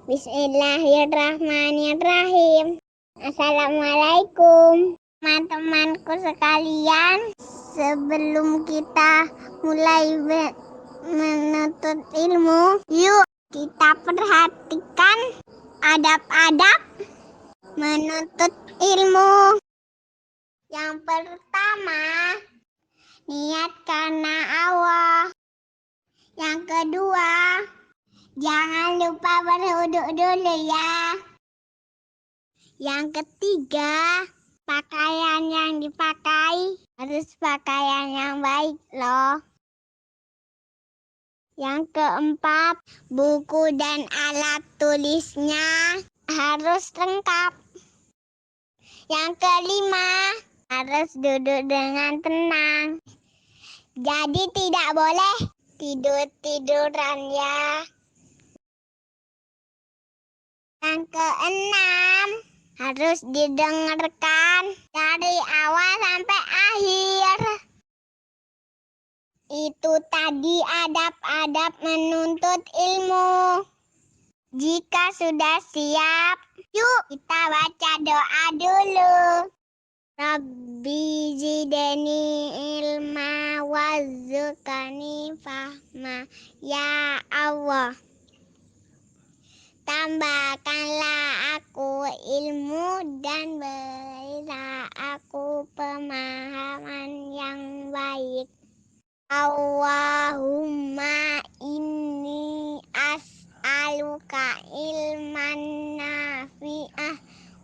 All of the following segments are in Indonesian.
Bismillahirrahmanirrahim. Assalamualaikum teman-temanku sekalian. Sebelum kita mulai menuntut ilmu, yuk kita perhatikan adab-adab menuntut ilmu. Yang pertama, niat karena Allah. Yang kedua, jangan lupa berwudu dulu ya. Yang ketiga, pakaian yang dipakai harus pakaian yang baik loh. Yang keempat, buku dan alat tulisnya harus lengkap. Yang kelima, harus duduk dengan tenang. Jadi tidak boleh tidur-tiduran ya. Yang keenam, harus didengarkan dari awal sampai akhir. Itu tadi adab-adab menuntut ilmu. Jika sudah siap, yuk kita baca doa dulu. Rabbi zidni ilma warzuqni fahma. Ya Allah, tambahkanlah aku ilmu dan berilah aku pemahaman yang baik. Allahumma inni as'aluka ilman nafi'ah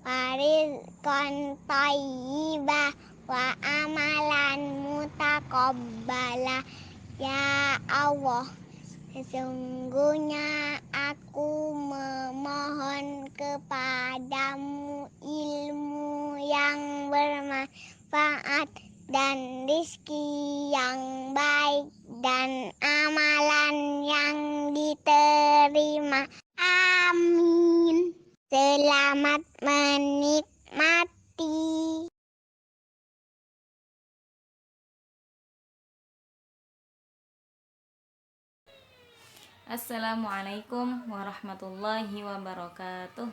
wa rizqan thayyibah wa amalan mutaqabbala. Ya Allah, sesungguhnya aku memohon kepadamu ilmu yang bermanfaat dan rizki yang baik dan amalan yang diterima. Amin. Selamat menikmati. Assalamualaikum warahmatullahi wabarakatuh.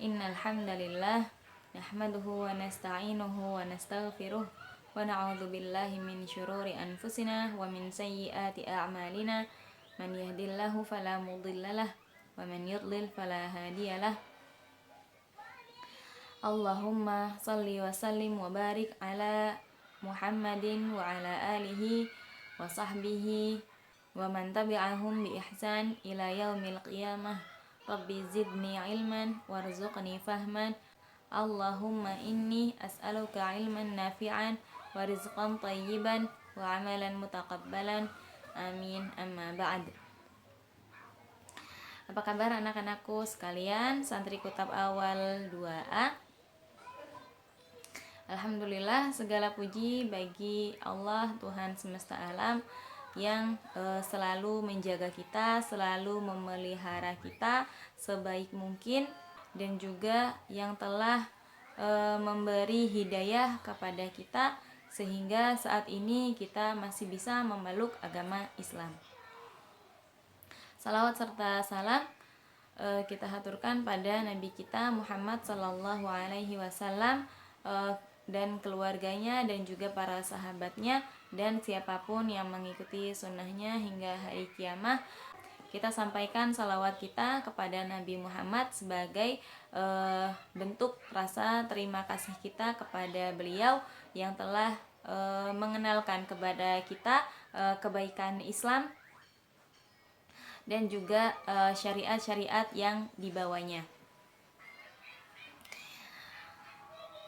Innal hamdalillah nahmaduhu wa nasta'inuhu wa nastaghfiruh wa na'udzu billahi min syururi anfusina wa min sayyiati a'malina. Man yahdihillahu fala mudhillalah wa man yudlil fala hadiyalah. Allahumma salli wa sallim wa barik ala Muhammadin wa ala alihi wa sahbihi wa man tabi'ahum bi ihsan ila yaumil qiyamah. Rabbi zidni ilman warzuqni fahman. Allahumma inni as'aluka ilman nafi'an wa rizqan tayyiban wa amalan mutaqabbalan. Amin. Amma ba'd. Apa kabar anak-anakku sekalian, santri Kutab Awal 2A? Alhamdulillah, segala puji bagi Allah Tuhan semesta alam yang selalu menjaga kita, selalu memelihara kita sebaik mungkin, dan juga yang telah memberi hidayah kepada kita sehingga saat ini kita masih bisa memeluk agama Islam. Salawat serta salam kita haturkan pada Nabi kita Muhammad Sallallahu Alaihi Wasallam dan keluarganya dan juga para sahabatnya dan siapapun yang mengikuti sunnahnya hingga hari kiamat. Kita sampaikan salawat kita kepada Nabi Muhammad sebagai bentuk rasa terima kasih kita kepada beliau yang telah mengenalkan kepada kita kebaikan Islam dan juga syariat-syariat yang dibawanya.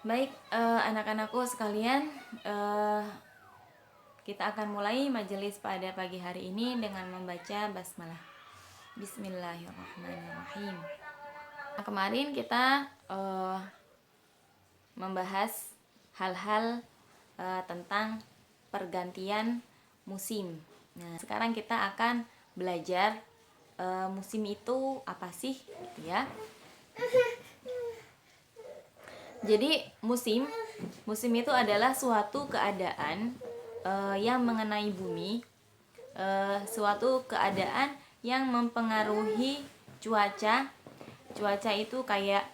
Baik, anak-anakku sekalian, kita akan mulai majelis pada pagi hari ini dengan membaca basmalah. Bismillahirrahmanirrahim. Kemarin kita membahas hal-hal tentang pergantian musim. Nah, sekarang kita akan belajar musim itu apa sih, gitu ya. Jadi musim itu adalah suatu keadaan yang mengenai bumi, suatu keadaan yang mempengaruhi cuaca. Cuaca itu kayak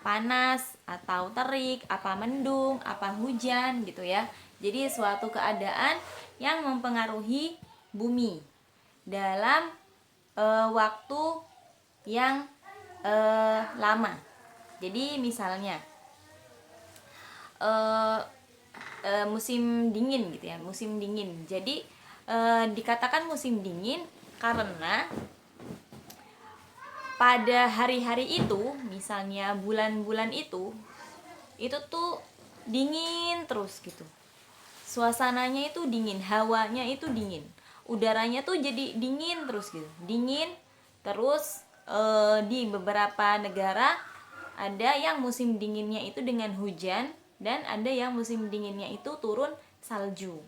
panas atau terik, apa mendung, apa hujan gitu ya. Jadi suatu keadaan yang mempengaruhi bumi dalam waktu yang lama. Jadi misalnya musim dingin gitu ya, musim dingin. Jadi dikatakan musim dingin karena pada hari-hari itu, misalnya bulan-bulan itu tuh dingin terus gitu. Suasananya itu dingin, hawanya itu dingin, udaranya tuh jadi dingin terus gitu, dingin terus. Di beberapa negara ada yang musim dinginnya itu dengan hujan, dan ada yang musim dinginnya itu turun salju.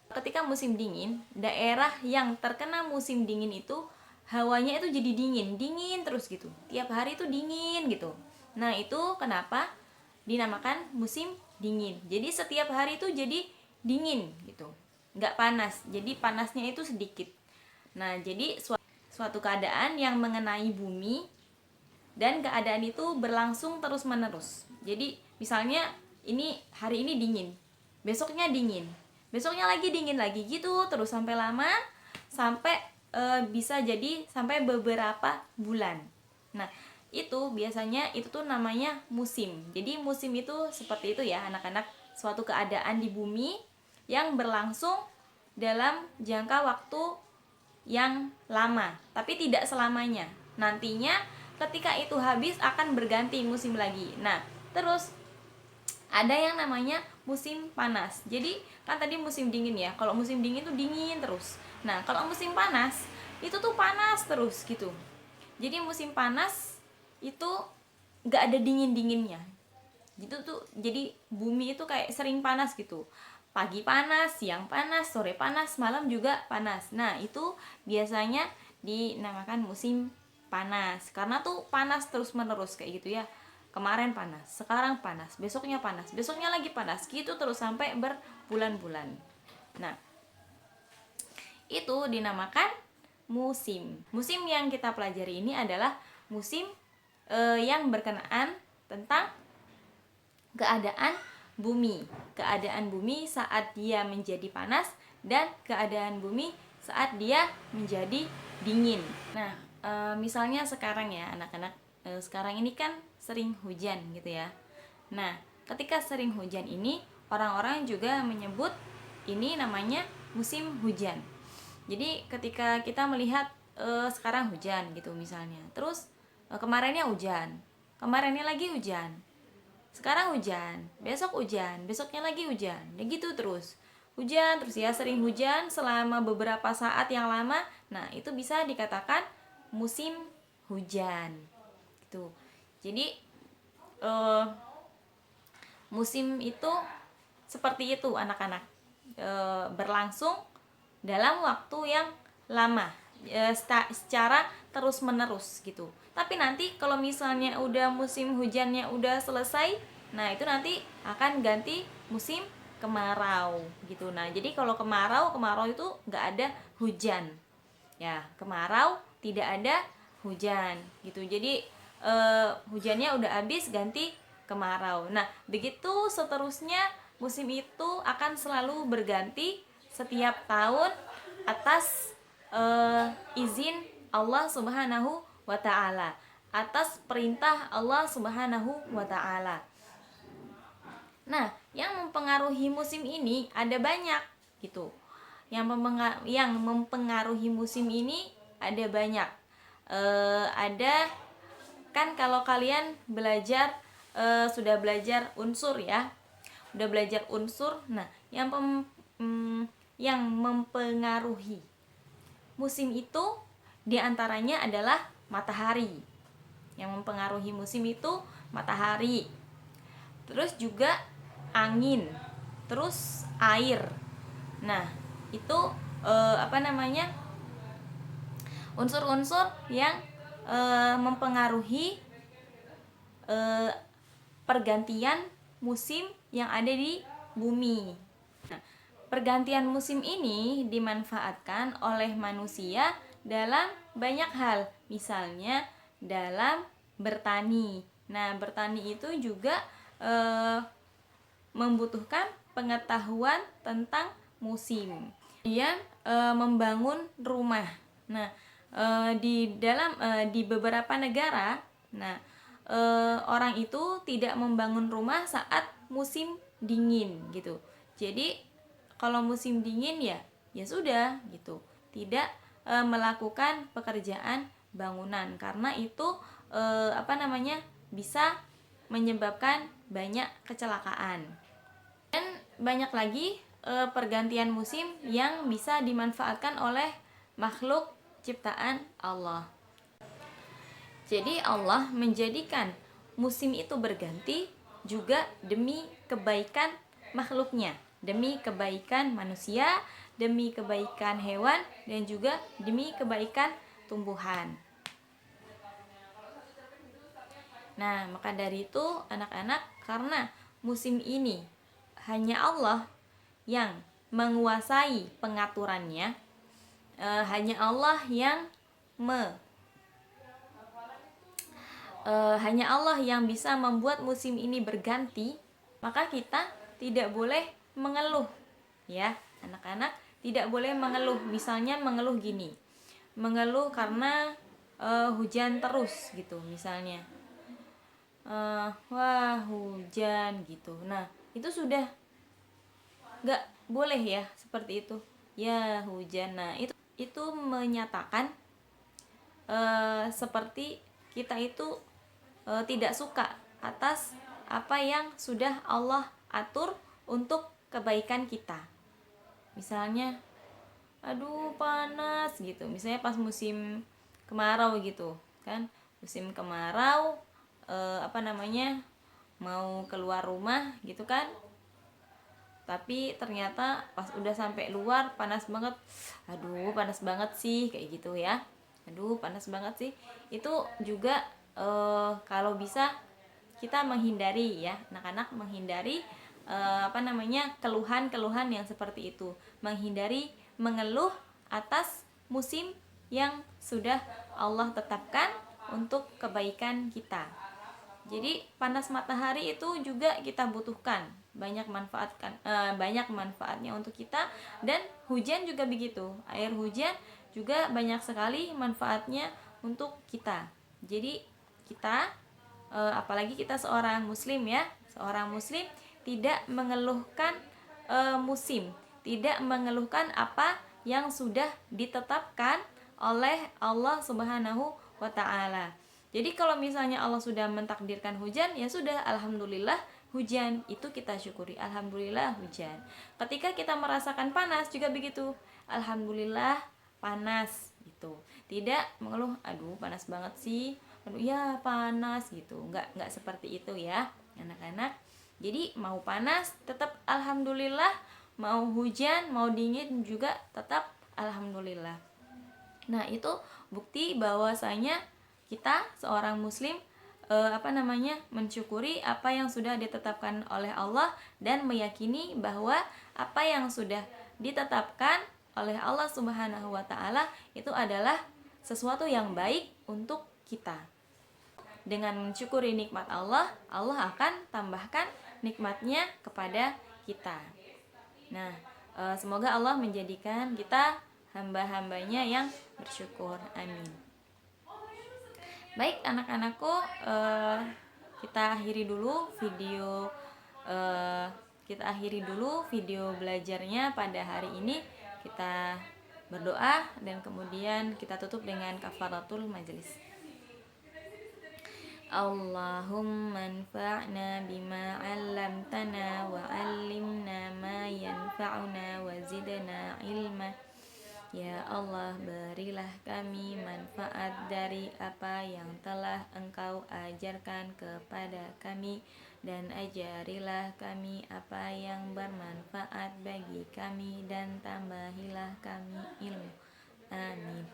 Ketika musim dingin, daerah yang terkena musim dingin itu hawanya itu jadi dingin terus gitu, tiap hari itu dingin gitu. Nah, itu kenapa dinamakan musim dingin. Jadi setiap hari itu jadi dingin gitu, nggak panas, jadi panasnya itu sedikit. Nah, jadi suatu keadaan yang mengenai bumi, dan keadaan itu berlangsung terus menerus. Jadi misalnya hari ini dingin, besoknya dingin, besoknya lagi dingin lagi gitu terus sampai lama, sampai bisa jadi sampai beberapa bulan. Nah, itu biasanya itu tuh namanya musim. Jadi musim itu seperti itu ya anak-anak, suatu keadaan di bumi yang berlangsung dalam jangka waktu yang lama, tapi tidak selamanya. Nantinya ketika itu habis akan berganti musim lagi. Nah, terus ada yang namanya musim panas. Jadi kan tadi musim dingin ya. Kalau musim dingin tuh dingin terus. Nah, kalau musim panas itu tuh panas terus gitu. Jadi musim panas itu nggak ada dingin-dinginnya. Gitu tuh. Jadi bumi itu kayak sering panas gitu. Pagi panas, siang panas, sore panas, malam juga panas. Nah, itu biasanya dinamakan musim panas. Karena tuh panas terus-menerus kayak gitu ya. Kemarin panas, sekarang panas, besoknya panas, besoknya lagi panas, gitu terus sampai berbulan-bulan. Nah, itu dinamakan musim. Musim yang kita pelajari ini adalah musim yang berkenaan tentang keadaan bumi saat dia menjadi panas, dan keadaan bumi saat dia menjadi dingin. Nah, misalnya sekarang ya anak-anak, sekarang ini kan sering hujan gitu ya. Nah, ketika sering hujan ini, orang-orang juga menyebut ini namanya musim hujan. Jadi ketika kita melihat sekarang hujan gitu misalnya, terus kemarinnya hujan, kemarinnya lagi hujan, sekarang hujan, besok hujan, besoknya lagi hujan, ya gitu terus. Hujan terus ya, sering hujan selama beberapa saat yang lama. Nah, itu bisa dikatakan musim hujan. Gitu. Jadi musim itu seperti itu anak-anak. Berlangsung dalam waktu yang lama, secara terus menerus gitu. Tapi nanti kalau misalnya udah musim hujannya udah selesai, nah itu nanti akan ganti musim kemarau gitu. Nah, jadi kalau kemarau itu nggak ada hujan ya, kemarau tidak ada hujan gitu. Jadi hujannya udah habis, ganti kemarau. Nah, begitu seterusnya, musim itu akan selalu berganti setiap tahun atas izin Allah Subhanahu wa ta'ala, atas perintah Allah Subhanahu wa ta'ala. Nah, yang mempengaruhi musim ini ada banyak gitu. Yang mempengaruhi musim ini ada banyak. Ada kan, kalau kalian belajar sudah belajar unsur ya, udah belajar unsur. Nah, yang mempengaruhi musim itu diantaranya adalah matahari. Yang mempengaruhi musim itu matahari, terus juga angin, terus air. Nah, itu unsur-unsur yang mempengaruhi pergantian musim yang ada di bumi. Nah, pergantian musim ini dimanfaatkan oleh manusia dalam banyak hal, misalnya dalam bertani. Nah, bertani itu juga membutuhkan pengetahuan tentang musim. Kemudian membangun rumah. Nah, di beberapa negara, nah orang itu tidak membangun rumah saat musim dingin gitu. Jadi kalau musim dingin ya sudah gitu, tidak melakukan pekerjaan bangunan karena itu bisa menyebabkan banyak kecelakaan. Dan banyak lagi pergantian musim yang bisa dimanfaatkan oleh makhluk ciptaan Allah. Jadi Allah menjadikan musim itu berganti juga demi kebaikan makhluknya, demi kebaikan manusia, demi kebaikan hewan, dan juga demi kebaikan tumbuhan. Nah, maka dari itu anak-anak, karena musim ini hanya Allah yang menguasai pengaturannya, hanya Allah yang hanya Allah yang bisa membuat musim ini berganti, maka kita tidak boleh mengeluh, ya anak-anak, tidak boleh mengeluh. Misalnya mengeluh gini, mengeluh karena hujan terus gitu misalnya, wah hujan gitu. Nah itu sudah nggak boleh ya seperti itu, ya hujan. Nah itu menyatakan seperti kita itu tidak suka atas apa yang sudah Allah atur untuk kebaikan kita. Misalnya aduh panas gitu, misalnya pas musim kemarau gitu kan, musim kemarau mau keluar rumah gitu kan, tapi ternyata pas udah sampai luar panas banget, aduh panas banget sih kayak gitu ya, aduh panas banget sih. Itu juga kalau bisa kita menghindari ya anak-anak, menghindari keluhan-keluhan yang seperti itu, menghindari mengeluh atas musim yang sudah Allah tetapkan untuk kebaikan kita. Jadi panas matahari itu juga kita butuhkan, banyak manfaatnya untuk kita. Dan hujan juga begitu, air hujan juga banyak sekali manfaatnya untuk kita. Jadi kita apalagi kita seorang muslim ya, seorang muslim tidak mengeluhkan musim, tidak mengeluhkan apa yang sudah ditetapkan oleh Allah Subhanahu wa taala. Jadi kalau misalnya Allah sudah mentakdirkan hujan, ya sudah, alhamdulillah hujan, itu kita syukuri, alhamdulillah hujan. Ketika kita merasakan panas juga begitu, alhamdulillah panas gitu. Tidak mengeluh, aduh panas banget sih, aduh ya panas gitu. Enggak seperti itu ya anak-anak. Jadi mau panas tetap alhamdulillah, mau hujan, mau dingin juga tetap alhamdulillah. Nah, itu bukti bahwasanya kita seorang muslim mensyukuri apa yang sudah ditetapkan oleh Allah dan meyakini bahwa apa yang sudah ditetapkan oleh Allah Subhanahu wa taala itu adalah sesuatu yang baik untuk kita. Dengan mensyukuri nikmat Allah, Allah akan tambahkan nikmatnya kepada kita. Nah, semoga Allah menjadikan kita hamba-hambanya yang bersyukur. Amin. Baik anak-anakku, kita akhiri dulu video belajarnya pada hari ini. Kita berdoa dan kemudian kita tutup dengan kafaratul majelis. Allahumma anfa'na bima 'allamtana wa 'allimna ma yanfa'una wa zidna ilma. Ya Allah, berilah kami manfaat dari apa yang telah Engkau ajarkan kepada kami, dan ajarilah kami apa yang bermanfaat bagi kami, dan tambahilah kami ilmu. Amin.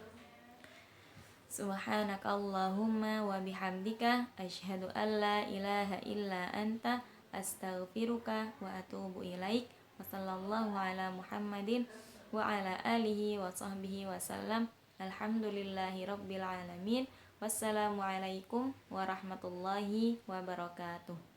Subhanakallahumma wa bihamdika asyhadu an la ilaha illa anta astaghfiruka wa atubu ilaik. Wassallallahu ala Muhammadin wa ala alihi wa sahbihi wasallam. Alhamdulillahirabbil alamin. Wassalamualaikum warahmatullahi wabarakatuh.